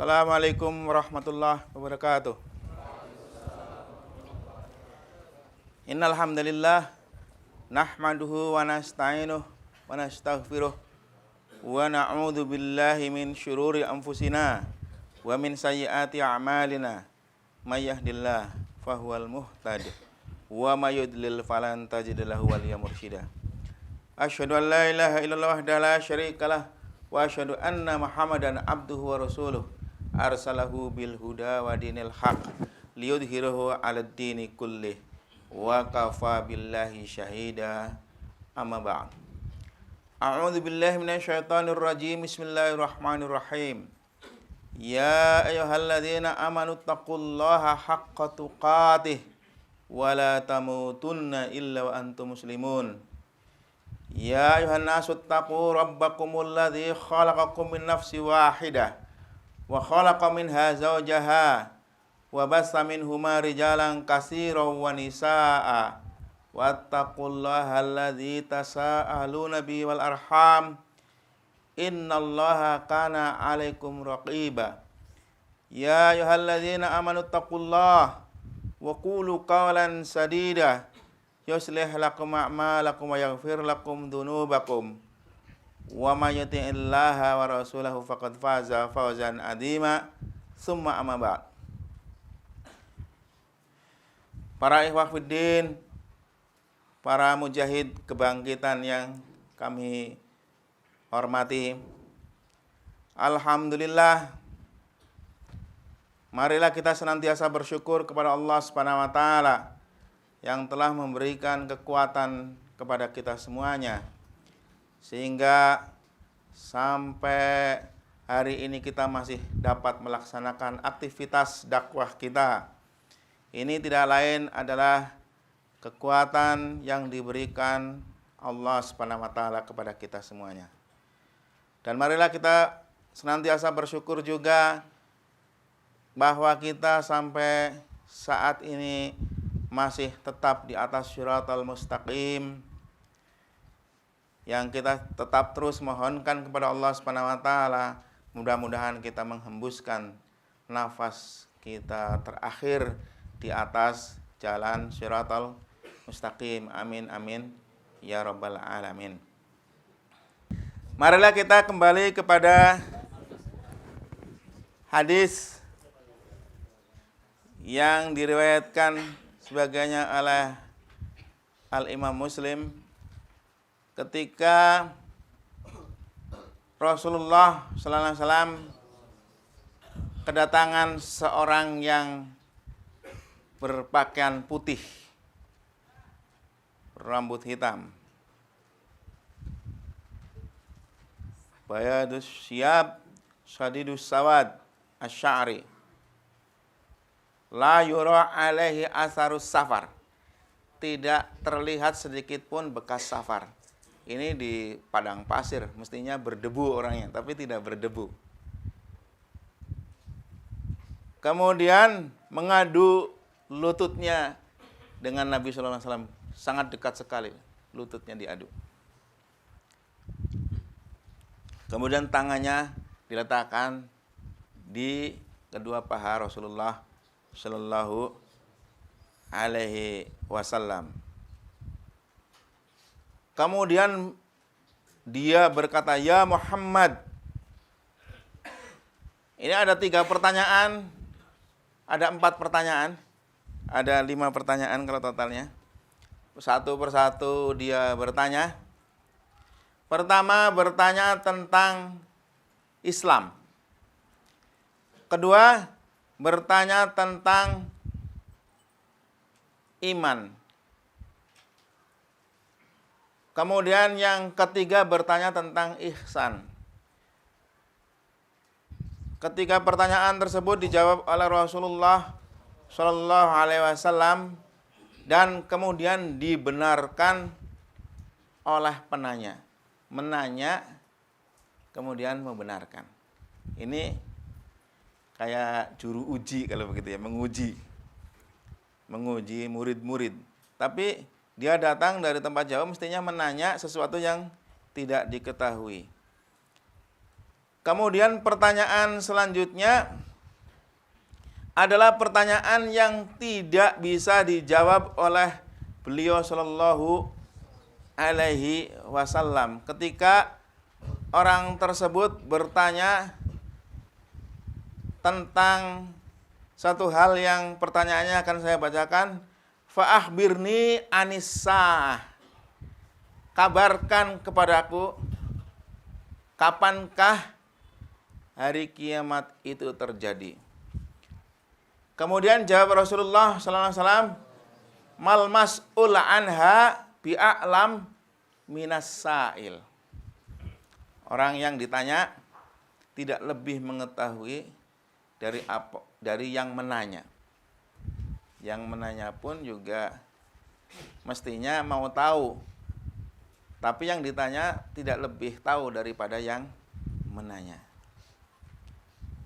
Assalamualaikum warahmatullahi wabarakatuh. Innal hamdalillah nahmaduhu wa nasta'inuhu wa nastaghfiruh wa na'udzu billahi min syururi anfusina wa min sayyiati a'malina. May yahdihillahu fahuwal muhtadi wa may yudlil falan tajid lahu waliyyan mursyida. Asyhadu an la ilaha illallah wahdahu la syarikalah wa asyhadu anna Muhammadan abduhu wa rasuluh arsalahu bil huda wa dinil haq liyudhhirahu 'alad dini kullih wa kafa billahi syahida. Amma ba'd. A'udzu billahi minasyaitonir rajim. Bismillahirrahmanirrahim. Ya ayyuhalladzina amanu taqullaha haqqa tuqatih wa la tamutunna illa wa antum muslimun. Ya ayuhan nasu taqu rabbakumul ladzi khalaqakum min nafsin wahidah wa khalaqa minha zawjaha wa bassa minhuma rijalan katsiran wa nisaa'a wattaqullaha alladzi tasaaluna bihi wal arham innallaha kana 'alaikum raqiba. Ya ayyuhalladzina amanu taqullaha wa qulu qawlan sadida yuslih lakum a'malakum wa yaghfir lakum dzunubakum wa may yuti'illaha wa rasulahu faqad faza fawzan 'azima. Summa amma ba'd. Para ikhwah fiddin, para mujahid kebangkitan yang kami hormati, alhamdulillah, marilah kita senantiasa bersyukur kepada Allah Subhanahu wa taala yang telah memberikan kekuatan kepada kita semuanya, sehingga sampai hari ini kita masih dapat melaksanakan aktivitas dakwah kita. Ini tidak lain adalah kekuatan yang diberikan Allah Subhanahu wa taala kepada kita semuanya. Dan marilah kita senantiasa bersyukur juga bahwa kita sampai saat ini masih tetap di atas syiratal mustaqim, yang kita tetap terus mohonkan kepada Allah Subhanahu wa taala, mudah-mudahan kita menghembuskan nafas kita terakhir di atas jalan syiratal mustaqim. Amin amin ya rabbal alamin. Marilah kita kembali kepada hadis yang diriwayatkan sebagainya oleh Al-Imam Muslim ketika Rasulullah sallallahu alaihi wasallam kedatangan seorang yang berpakaian putih, rambut hitam, bayadus syiyab shadidus sawad asy-sya'ri la yura alaihi asarus safar, tidak terlihat sedikit pun bekas safar. Ini di padang pasir, mestinya berdebu orangnya, tapi tidak berdebu. Kemudian mengadu lututnya dengan Nabi sallallahu alaihi wasallam, sangat dekat sekali lututnya diadu. Kemudian tangannya diletakkan di kedua paha Rasulullah sallallahu alaihi wasallam. Kemudian dia berkata, "Ya Muhammad." Ini ada 3 pertanyaan, ada 4 pertanyaan, ada 5 pertanyaan kalau totalnya. Satu persatu dia bertanya. Pertama bertanya tentang Islam. Kedua bertanya tentang iman. Kemudian yang ketiga bertanya tentang ihsan. Ketiga pertanyaan tersebut dijawab oleh Rasulullah Shallallahu Alaihi Wasallam dan kemudian dibenarkan oleh penanya. Menanya kemudian membenarkan. Ini kayak juru uji kalau begitu ya, menguji murid-murid. Tapi dia datang dari tempat jauh mestinya menanya sesuatu yang tidak diketahui. Kemudian pertanyaan selanjutnya adalah pertanyaan yang tidak bisa dijawab oleh beliau sallallahu alaihi wasallam. Ketika orang tersebut bertanya tentang satu hal yang pertanyaannya akan saya bacakan, fa akhbirni anissa, kabarkan kepadaku kapankah hari kiamat itu terjadi. Kemudian jawab Rasulullah sallallahu alaihi wasallam, mal mas'ul anha bi'a'lam minas sa'il. Orang yang ditanya tidak lebih mengetahui dari yang menanya. Yang menanya pun juga mestinya mau tahu. Tapi yang ditanya tidak lebih tahu daripada yang menanya.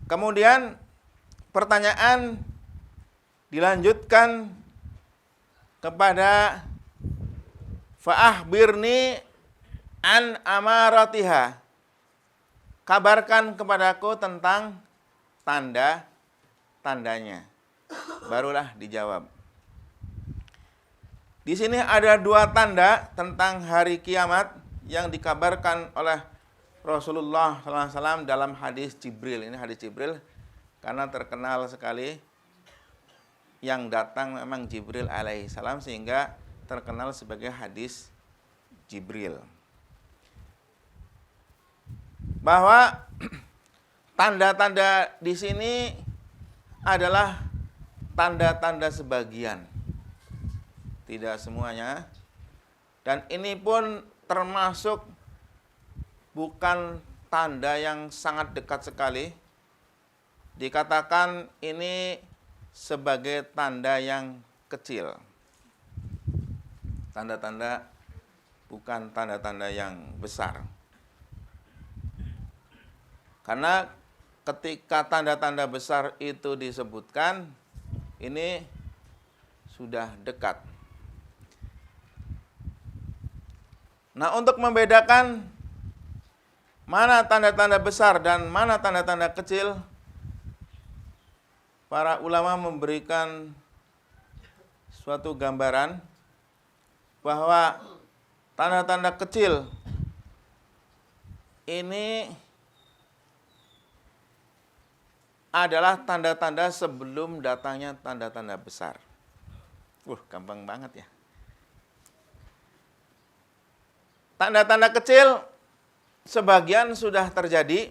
Kemudian pertanyaan dilanjutkan kepada fa'akhbirni an amaratiha, kabarkan kepadaku tentang tanda-tandanya. Barulah dijawab. Di sini ada dua tanda tentang hari kiamat yang dikabarkan oleh Rasulullah SAW dalam hadis Jibril. Ini hadis Jibril karena terkenal sekali, yang datang memang Jibril alaihissalam sehingga terkenal sebagai hadis Jibril. Bahwa tanda-tanda di sini adalah tanda-tanda sebagian, tidak semuanya. Dan ini pun termasuk bukan tanda yang sangat dekat sekali. Dikatakan ini sebagai tanda yang kecil. Tanda-tanda bukan tanda-tanda yang besar. Karena ketika tanda-tanda besar itu disebutkan, ini sudah dekat. Nah, untuk membedakan mana tanda-tanda besar dan mana tanda-tanda kecil, para ulama memberikan suatu gambaran bahwa tanda-tanda kecil ini adalah tanda-tanda sebelum datangnya tanda-tanda besar. Gampang banget ya. Tanda-tanda kecil sebagian sudah terjadi,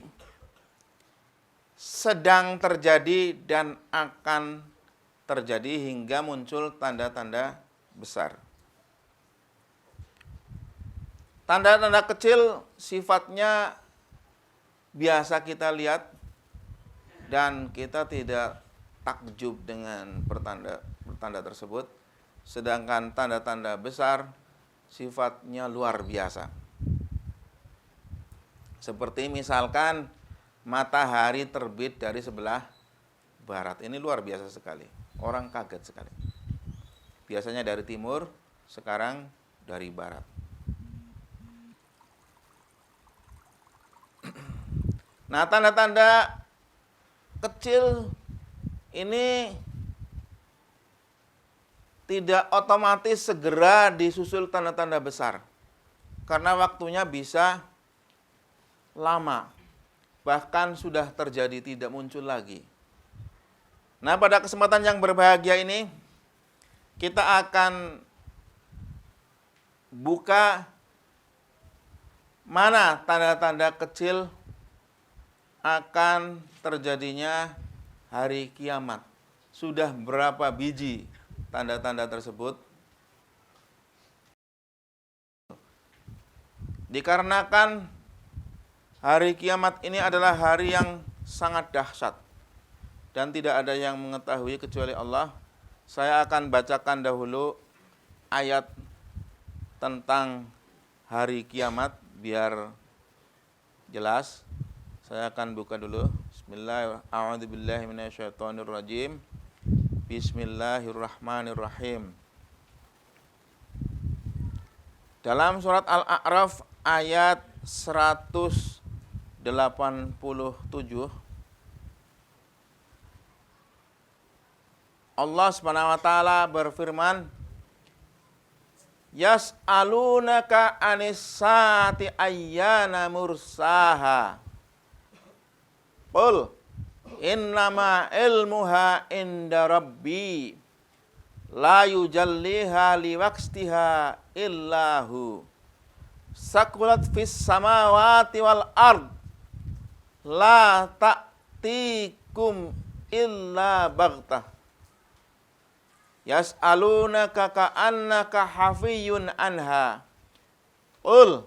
sedang terjadi, dan akan terjadi hingga muncul tanda-tanda besar. Tanda-tanda kecil sifatnya biasa kita lihat dan kita tidak takjub dengan pertanda tersebut. Sedangkan tanda-tanda besar sifatnya luar biasa. Seperti misalkan matahari terbit dari sebelah barat. Ini luar biasa sekali. Orang kaget sekali. Biasanya dari timur, sekarang dari barat. Nah, tanda-tanda kecil ini tidak otomatis segera disusul tanda-tanda besar. Karena waktunya bisa lama. Bahkan sudah terjadi tidak muncul lagi. Nah, pada kesempatan yang berbahagia ini kita akan buka mana tanda-tanda kecil akan terjadinya hari kiamat. Sudah berapa biji tanda-tanda tersebut? Dikarenakan hari kiamat ini adalah hari yang sangat dahsyat dan tidak ada yang mengetahui kecuali Allah, saya akan bacakan dahulu ayat tentang hari kiamat biar jelas. Saya akan buka dulu. Bismillahirrahmanirrahim. Bismillahirrahmanirrahim. Dalam surat Al-A'raf ayat 128. 87 Allah Subhanahu wa taala berfirman, yas'alunaka anis-saati ayyana mursaha. Qul innama ilmuha inda rabbi la yujalliha liwaqtiha illahu. Sakulat fis samawati wal ard la ta'tikum illa baghtah. Yas'alunaka ka'annaka hafiyun anha. Qul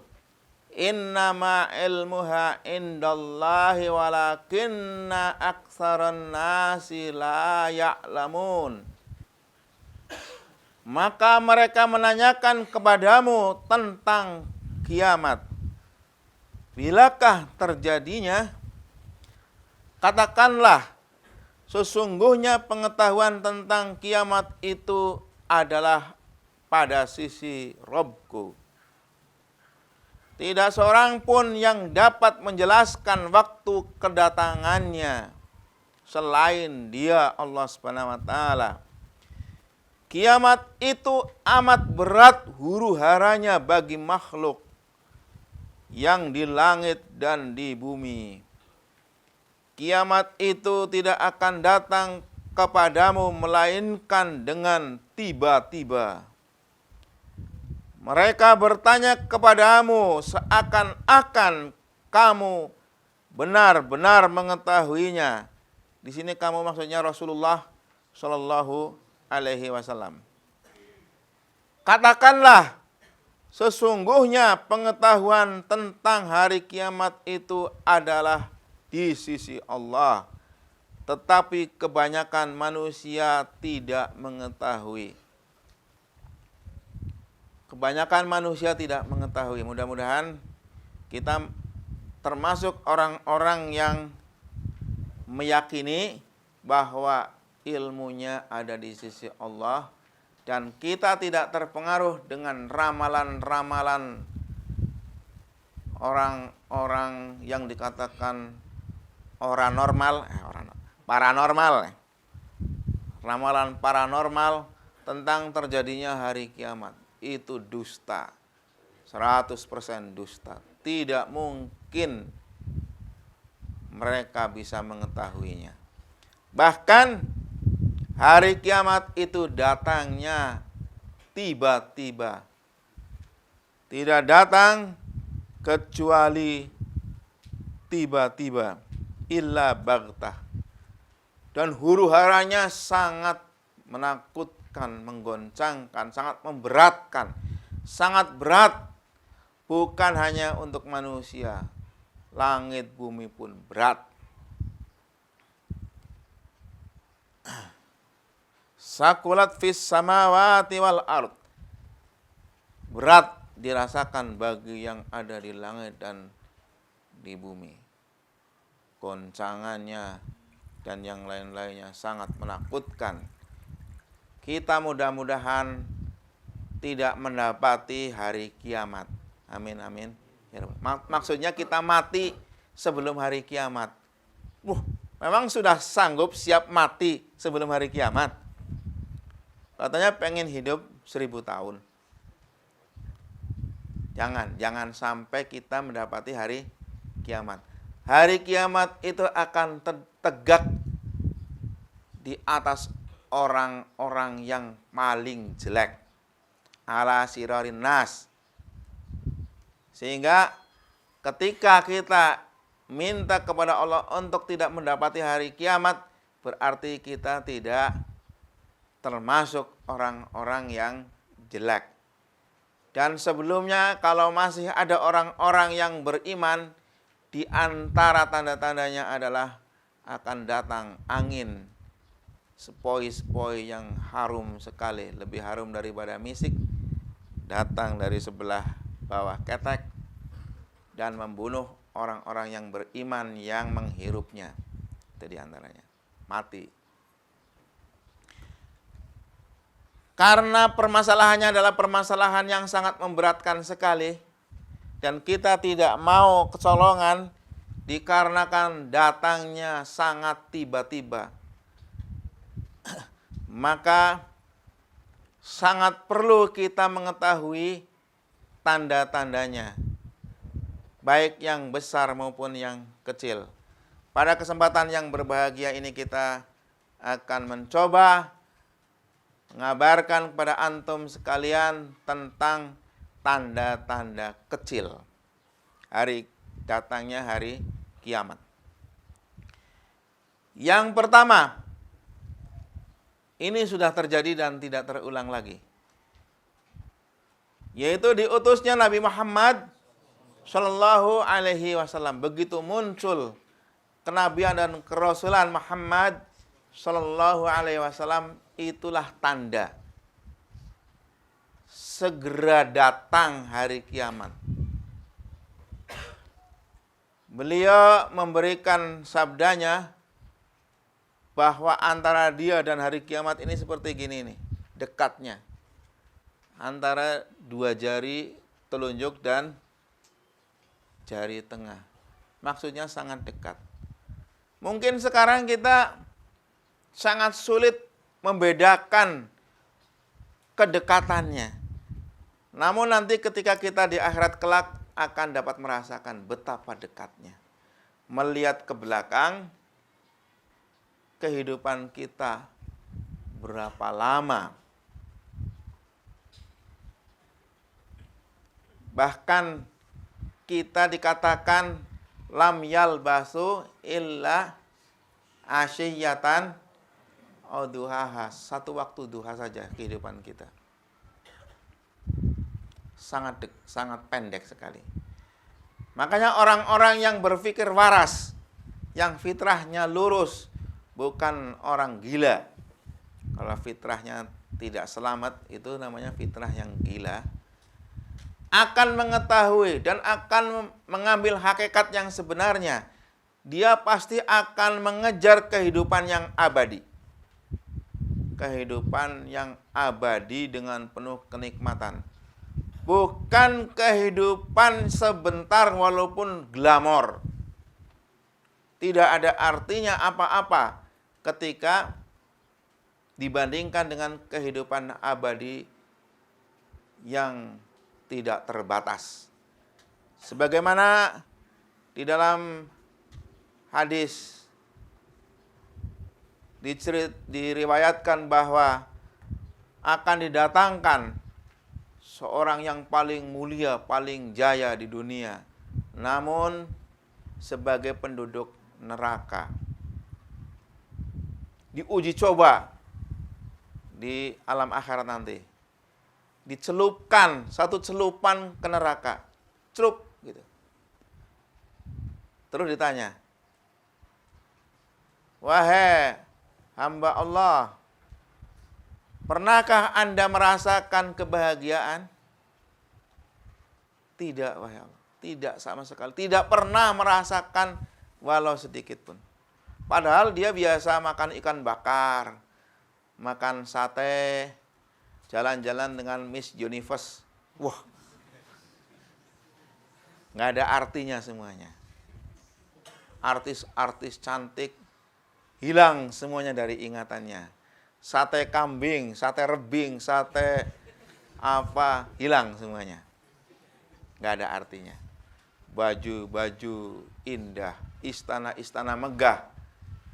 innama ilmuha indallahi walakinna aktsaran nasi la ya'lamun. Maka mereka menanyakan kepadamu tentang kiamat. Bilakah terjadinya? Katakanlah, sesungguhnya pengetahuan tentang kiamat itu adalah pada sisi Rabbku. Tidak seorang pun yang dapat menjelaskan waktu kedatangannya selain Dia, Allah Subhanahu wa taala. Kiamat itu amat berat huru-haranya bagi makhluk yang di langit dan di bumi. Kiamat itu tidak akan datang kepadamu melainkan dengan tiba-tiba. Mereka bertanya kepadamu seakan-akan kamu benar-benar mengetahuinya. Di sini kamu maksudnya Rasulullah Shallallahu Alaihi Wasallam. Katakanlah, sesungguhnya pengetahuan tentang hari kiamat itu adalah di sisi Allah, tetapi kebanyakan manusia tidak mengetahui. Kebanyakan manusia tidak mengetahui. Mudah-mudahan kita termasuk orang-orang yang meyakini bahwa ilmunya ada di sisi Allah dan kita tidak terpengaruh dengan ramalan-ramalan orang-orang yang dikatakan paranormal. Ramalan paranormal tentang terjadinya hari kiamat itu dusta. 100% dusta. Tidak mungkin mereka bisa mengetahuinya. Bahkan hari kiamat itu datangnya tiba-tiba. Tidak datang kecuali tiba-tiba. Illa baghtah. Dan huru-haranya sangat menakutkan, menggoncangkan, sangat memberatkan. Sangat berat. Bukan hanya untuk manusia. Langit bumi pun berat. Sakulat fis samawati wal ard. Berat dirasakan bagi yang ada di langit dan di bumi. Goncangannya dan yang lain-lainnya sangat menakutkan. Kita mudah-mudahan tidak mendapati hari kiamat. Amin amin. Maksudnya kita mati sebelum hari kiamat. Memang sudah sanggup siap mati sebelum hari kiamat. Katanya pengen hidup 1000 tahun. Jangan sampai kita mendapati hari kiamat. Hari kiamat itu akan tegak di atas orang-orang yang paling jelek. Ala sirarin nas. Sehingga ketika kita minta kepada Allah untuk tidak mendapati hari kiamat, berarti kita tidak termasuk orang-orang yang jelek. Dan sebelumnya kalau masih ada orang-orang yang beriman, di antara tanda-tandanya adalah akan datang angin sepoi-sepoi yang harum sekali, lebih harum daripada misik, datang dari sebelah bawah ketek dan membunuh orang-orang yang beriman yang menghirupnya. Itu di antaranya mati. Karena permasalahannya adalah permasalahan yang sangat memberatkan sekali dan kita tidak mau kecolongan dikarenakan datangnya sangat tiba-tiba, maka sangat perlu kita mengetahui tanda-tandanya, baik yang besar maupun yang kecil. Pada kesempatan yang berbahagia ini kita akan mencoba mengabarkan kepada antum sekalian tentang tanda-tanda kecil datangnya hari kiamat. Yang pertama, ini sudah terjadi dan tidak terulang lagi, yaitu diutusnya Nabi Muhammad Shallallahu Alaihi Wasallam. Begitu muncul kenabian dan kerasulan Muhammad Shallallahu Alaihi Wasallam, itulah tanda segera datang hari kiamat. Beliau memberikan sabdanya bahwa antara dia dan hari kiamat ini seperti gini nih, dekatnya. Antara dua jari telunjuk dan jari tengah. Maksudnya sangat dekat. Mungkin sekarang kita sangat sulit membedakan kedekatannya. Namun nanti ketika kita di akhirat kelak akan dapat merasakan betapa dekatnya. Melihat ke belakang, kehidupan kita berapa lama. Bahkan kita dikatakan lam yalbasu illa asyiyatan duhaha. Satu waktu duha saja kehidupan kita. Sangat pendek sekali. Makanya orang-orang yang berpikir waras, yang fitrahnya lurus, bukan orang gila. Kalau fitrahnya tidak selamat, itu namanya fitrah yang gila. Akan mengetahui dan akan mengambil hakikat yang sebenarnya. Dia pasti akan mengejar kehidupan yang abadi. Kehidupan yang abadi dengan penuh kenikmatan. Bukan kehidupan sebentar walaupun glamor. Tidak ada artinya apa-apa ketika dibandingkan dengan kehidupan abadi yang tidak terbatas. Sebagaimana di dalam hadis diriwayatkan bahwa akan didatangkan seorang yang paling mulia, paling jaya di dunia, namun sebagai penduduk neraka. Diuji coba di alam akhirat nanti. Dicelupkan, satu celupan ke neraka. Celup gitu. Terus ditanya, wahai hamba Allah, pernahkah Anda merasakan kebahagiaan? Tidak, wahai Allah. Tidak sama sekali. Tidak pernah merasakan walau sedikit pun. Padahal dia biasa makan ikan bakar, makan sate, jalan-jalan dengan Miss Universe. Wah, nggak ada artinya semuanya. Artis-artis cantik hilang semuanya dari ingatannya. Sate kambing, sate rebing, sate apa, hilang semuanya. Nggak ada artinya. Baju-baju indah, istana-istana megah,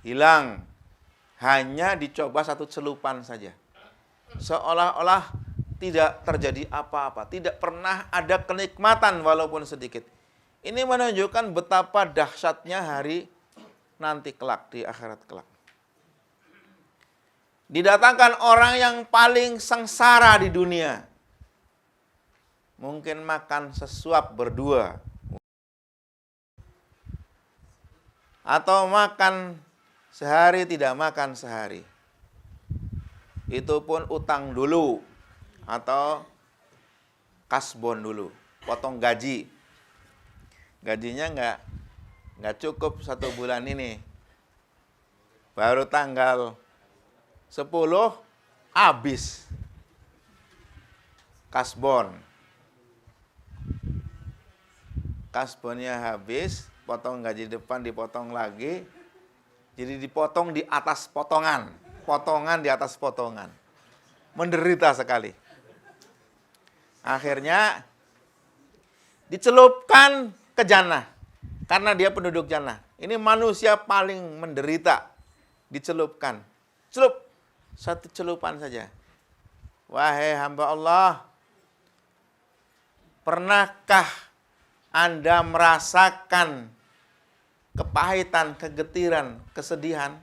hilang. Hanya dicoba satu celupan saja. Seolah-olah tidak terjadi apa-apa. Tidak pernah ada kenikmatan walaupun sedikit. Ini menunjukkan betapa dahsyatnya hari nanti kelak, di akhirat kelak. Didatangkan orang yang paling sengsara di dunia. Mungkin makan sesuap berdua. Atau makan sehari, tidak makan sehari. Itu pun utang dulu. Atau kasbon dulu. Potong gaji. Gajinya nggak cukup 1 bulan ini. Baru tanggal 10 habis kasbon. Kasbonnya habis, potong gaji depan dipotong lagi. Jadi dipotong di atas potongan. Potongan di atas potongan. Menderita sekali. Akhirnya dicelupkan ke jannah. Karena dia penduduk jannah. Ini manusia paling menderita. Dicelupkan. Celup. Satu celupan saja. Wahai hamba Allah. Pernahkah Anda merasakan kepahitan, kegetiran, kesedihan?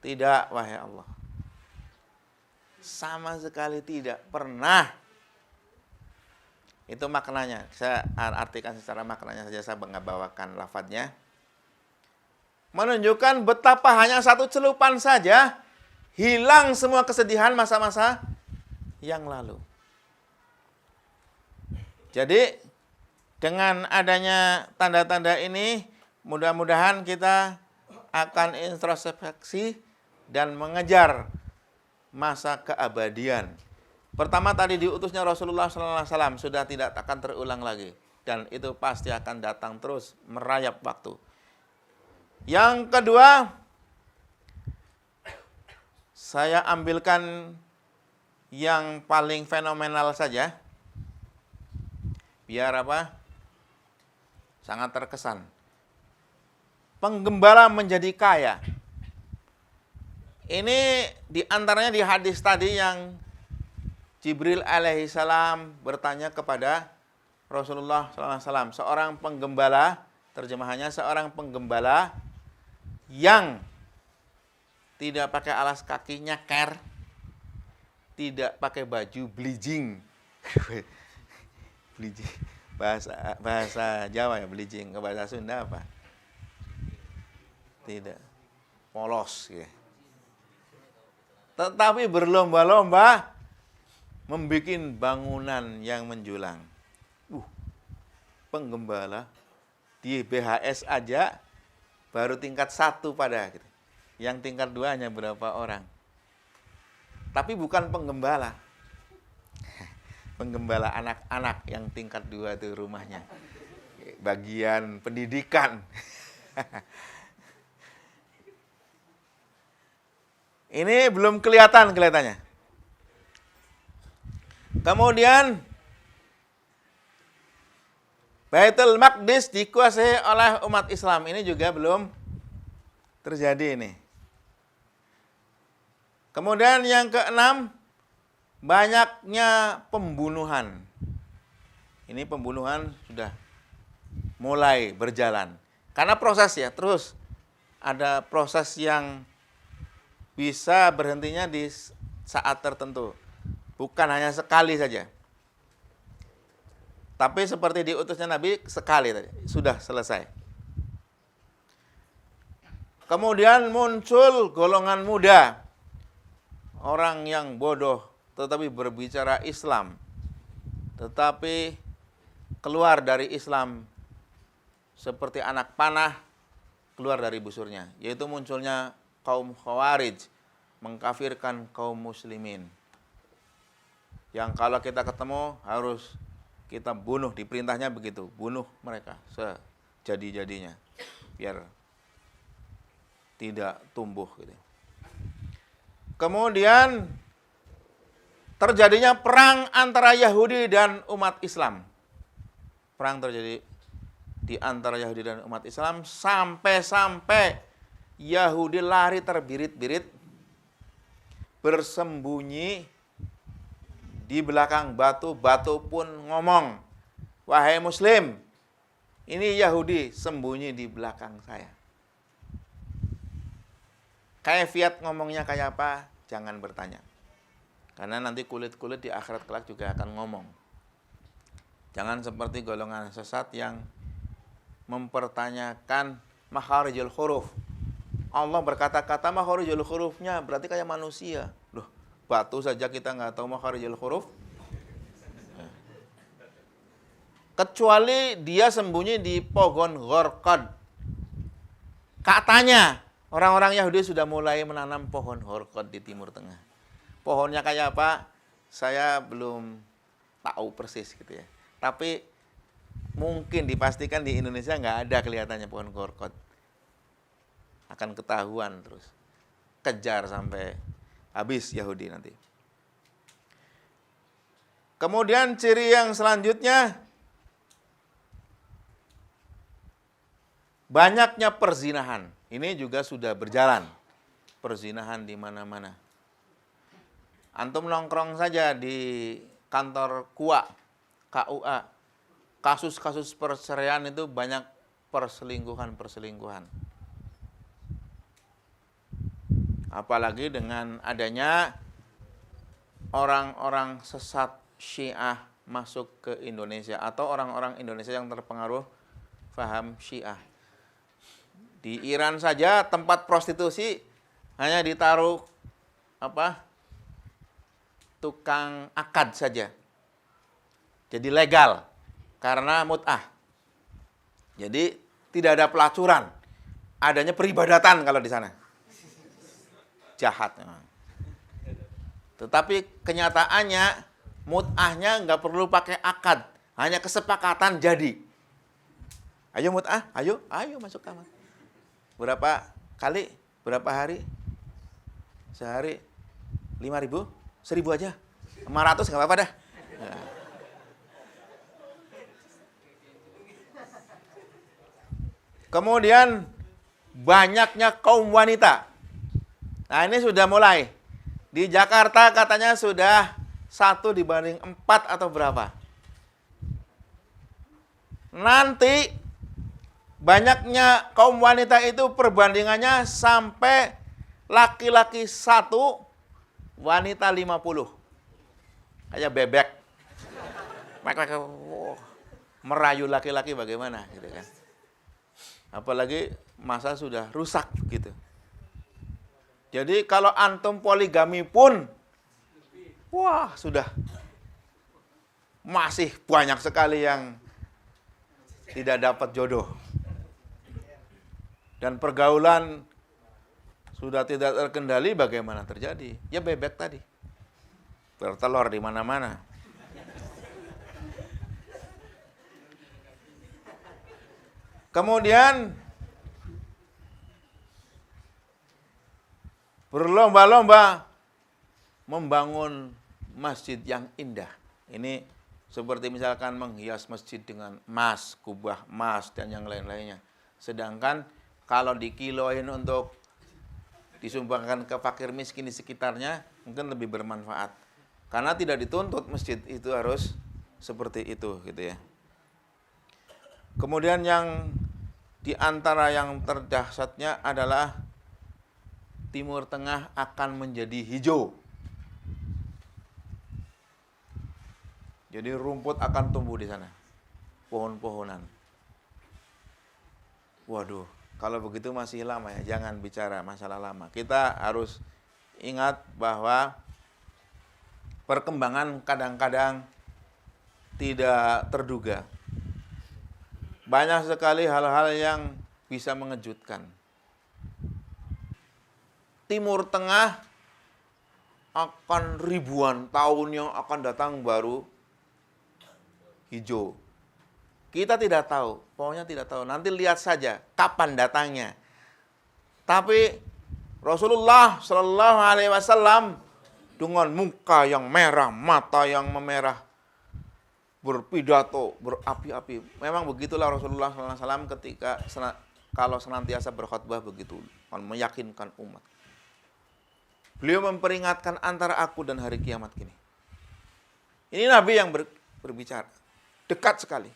Tidak, wahai Allah. Sama sekali tidak pernah. Itu maknanya. Saya artikan secara maknanya saja, saya nggak bawakan lafadznya. Menunjukkan betapa hanya satu celupan saja hilang semua kesedihan masa-masa yang lalu. Jadi dengan adanya tanda-tanda ini, mudah-mudahan kita akan introspeksi dan mengejar masa keabadian. Pertama tadi diutusnya Rasulullah SAW sudah tidak akan terulang lagi. Dan itu pasti akan datang terus, merayap waktu. Yang kedua, saya ambilkan yang paling fenomenal saja. Biar apa? Sangat terkesan. Penggembala menjadi kaya. Ini diantaranya di hadis tadi yang Jibril alaihissalam bertanya kepada Rasulullah SAW. Seorang penggembala, terjemahannya seorang penggembala yang tidak pakai alas kaki nyeker, tidak pakai baju bleaching. Bleaching. Bahasa Jawa ya bleaching, ke bahasa Sunda apa? Tidak. Polos ya. Tetapi berlomba-lomba membuat bangunan yang menjulang. Penggembala di BHS aja baru tingkat 1 pada gitu. Yang tingkat 2 hanya berapa orang. Tapi bukan penggembala. Penggembala anak-anak yang tingkat 2 itu rumahnya. Bagian pendidikan. Ini belum kelihatan kelihatannya. Kemudian Baitul Maqdis dikuasai oleh umat Islam. Ini juga belum terjadi ini. Kemudian yang keenam, banyaknya pembunuhan. Ini pembunuhan sudah mulai berjalan. Karena proses ya, terus ada proses yang bisa berhentinya di saat tertentu. Bukan hanya sekali saja. Tapi seperti diutusnya Nabi, sekali tadi. Sudah selesai. Kemudian muncul golongan muda. Orang yang bodoh, tetapi berbicara Islam. Tetapi keluar dari Islam seperti anak panah keluar dari busurnya. Yaitu munculnya kaum Khawarij, mengkafirkan kaum muslimin. Yang kalau kita ketemu harus kita bunuh, diperintahnya begitu, bunuh mereka sejadi-jadinya biar tidak tumbuh gitu. Kemudian terjadinya perang antara Yahudi dan umat Islam. Perang terjadi di antara Yahudi dan umat Islam sampai Yahudi lari terbirit-birit, bersembunyi di belakang batu. Batu pun ngomong, wahai Muslim, ini Yahudi sembunyi di belakang saya. Kaifiat ngomongnya kayak apa? Jangan bertanya. Karena nanti kulit-kulit di akhirat kelak juga akan ngomong. Jangan seperti golongan sesat yang mempertanyakan makharijul huruf. Allah berkata-kata makharijul hurufnya berarti kayak manusia. Loh, batu saja kita nggak tahu makharijul huruf. Kecuali dia sembunyi di pohon Ghorqad. Katanya orang-orang Yahudi sudah mulai menanam pohon Ghorqad di Timur Tengah. Pohonnya kayak apa? Saya belum tahu persis gitu ya. Tapi mungkin dipastikan di Indonesia nggak ada kelihatannya pohon korkot. Akan ketahuan terus. Kejar sampai habis Yahudi nanti. Kemudian ciri yang selanjutnya, banyaknya perzinahan. Ini juga sudah berjalan. Perzinahan di mana-mana. Antum nongkrong saja di kantor KUA. Kasus-kasus perceraian itu banyak perselingkuhan. Apalagi dengan adanya orang-orang sesat Syiah masuk ke Indonesia atau orang-orang Indonesia yang terpengaruh faham Syiah. Di Iran saja tempat prostitusi hanya ditaruh tukang akad saja. Jadi legal karena mut'ah. Jadi tidak ada pelacuran. Adanya peribadatan kalau di sana. Jahat memang. Tetapi kenyataannya mut'ahnya nggak perlu pakai akad, hanya kesepakatan jadi. Ayo mut'ah, ayo masuk kamar. Berapa kali? Berapa hari? Sehari 5.000? 1.000 aja. 500 nggak apa-apa dah. Nah. Kemudian banyaknya kaum wanita. Nah ini sudah mulai. Di Jakarta katanya sudah 1:4 atau berapa. Nanti banyaknya kaum wanita itu perbandingannya sampai laki-laki 1, wanita 50. Kayak bebek. Merayu laki-laki bagaimana gitu kan. Apalagi masa sudah rusak gitu. Jadi kalau antum poligami pun, wah sudah masih banyak sekali yang tidak dapat jodoh. Dan pergaulan sudah tidak terkendali, bagaimana terjadi? Ya bebek tadi, bertelur di mana-mana. Kemudian berlomba-lomba membangun masjid yang indah. Ini seperti misalkan menghias masjid dengan emas, kubah emas, dan yang lain-lainnya. Sedangkan kalau dikiloin untuk disumbangkan ke fakir miskin di sekitarnya, mungkin lebih bermanfaat. Karena tidak dituntut masjid itu harus seperti itu, gitu ya. Kemudian yang di antara yang terdahsyatnya adalah Timur Tengah akan menjadi hijau. Jadi rumput akan tumbuh di sana. Pohon-pohonan. Waduh, kalau begitu masih lama ya. Jangan bicara masalah lama. Kita harus ingat bahwa perkembangan kadang-kadang tidak terduga. Banyak sekali hal-hal yang bisa mengejutkan. Timur Tengah akan ribuan tahun yang akan datang baru hijau. Kita tidak tahu, pokoknya tidak tahu. Nanti lihat saja kapan datangnya. Tapi Rasulullah Shallallahu Alaihi Wasallam dengan muka yang merah, mata yang memerah, berpidato, berapi-api. Memang begitulah Rasulullah Sallallahu Alaihi Wasallam ketika kalau senantiasa berkhutbah begitu, meyakinkan umat. Beliau memperingatkan antara aku dan hari kiamat gini. Ini Nabi yang berbicara. Dekat sekali.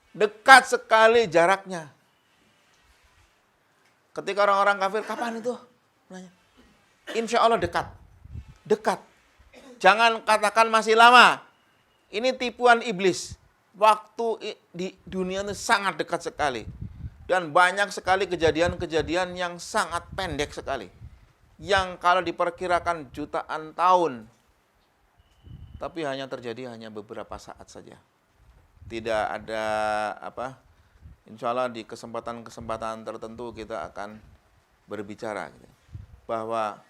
Dekat sekali jaraknya. Ketika orang-orang kafir, kapan itu? Nanya. Insya Allah dekat. Dekat. Jangan katakan masih lama. Ini tipuan iblis. Waktu di dunia ini sangat dekat sekali. Dan banyak sekali kejadian-kejadian yang sangat pendek sekali. Yang kalau diperkirakan jutaan tahun, tapi hanya terjadi beberapa saat saja. Tidak ada insya Allah di kesempatan-kesempatan tertentu kita akan berbicara bahwa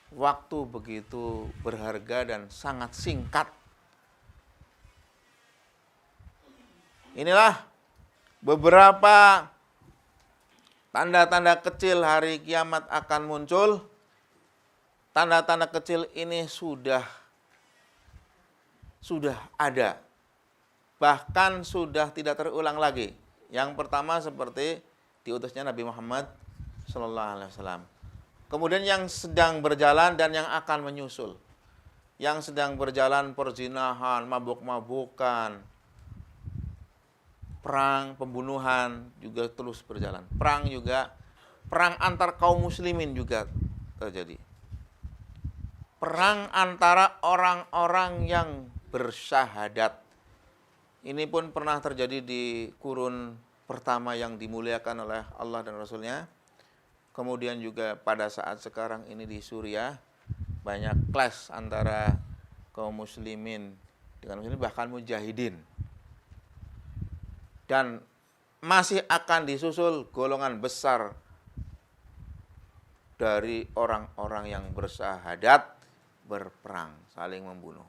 waktu begitu berharga dan sangat singkat. Inilah beberapa tanda-tanda kecil hari kiamat akan muncul. Tanda-tanda kecil ini sudah ada. Bahkan sudah tidak terulang lagi. Yang pertama seperti diutusnya Nabi Muhammad SAW. Kemudian yang sedang berjalan dan yang akan menyusul. Yang sedang berjalan perzinahan, mabuk-mabukan, perang, pembunuhan juga terus berjalan. Perang antar kaum muslimin juga terjadi. Perang antara orang-orang yang bersyahadat. Ini pun pernah terjadi di kurun pertama yang dimuliakan oleh Allah dan Rasulnya. Kemudian juga pada saat sekarang ini di Suriah, banyak clash antara kaum muslimin dengan muslimin, bahkan mujahidin. Dan masih akan disusul golongan besar dari orang-orang yang bersyahadat berperang, saling membunuh.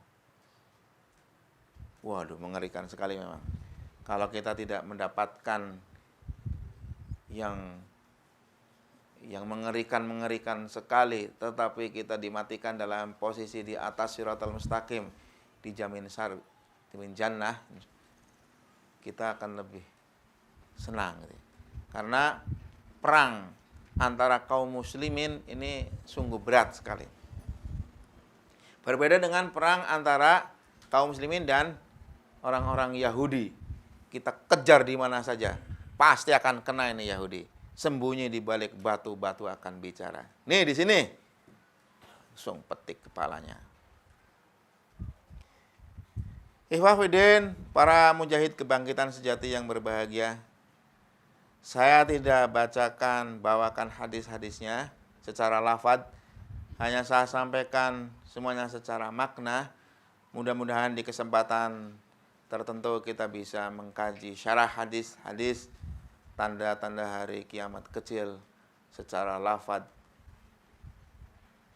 Waduh, mengerikan sekali memang. Kalau kita tidak mendapatkan yang mengerikan sekali, tetapi kita dimatikan dalam posisi di atas siratal mustaqim, dijamin jannah, kita akan lebih senang. Karena perang antara kaum muslimin ini sungguh berat sekali. Berbeda dengan perang antara kaum muslimin dan orang-orang Yahudi. Kita kejar di mana saja, pasti akan kena ini Yahudi. Sembunyi di balik batu-batu akan bicara. Nih di sini, langsung petik kepalanya. Ikhwafidin, para mujahid kebangkitan sejati yang berbahagia. Saya tidak bawakan hadis-hadisnya secara lafadz, hanya saya sampaikan semuanya secara makna. Mudah-mudahan di kesempatan tertentu kita bisa mengkaji syarah hadis-hadis tanda-tanda hari kiamat kecil secara lafadz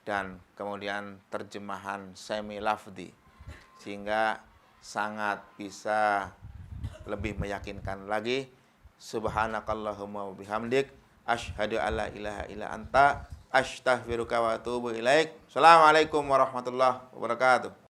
dan kemudian terjemahan semi lafdi, sehingga sangat bisa lebih meyakinkan lagi. Subhanakallahumma wa bihamdik asyhadu alla ilaha illa anta astaghfiruka wa atubu ilaik. Assalamualaikum warahmatullahi wabarakatuh.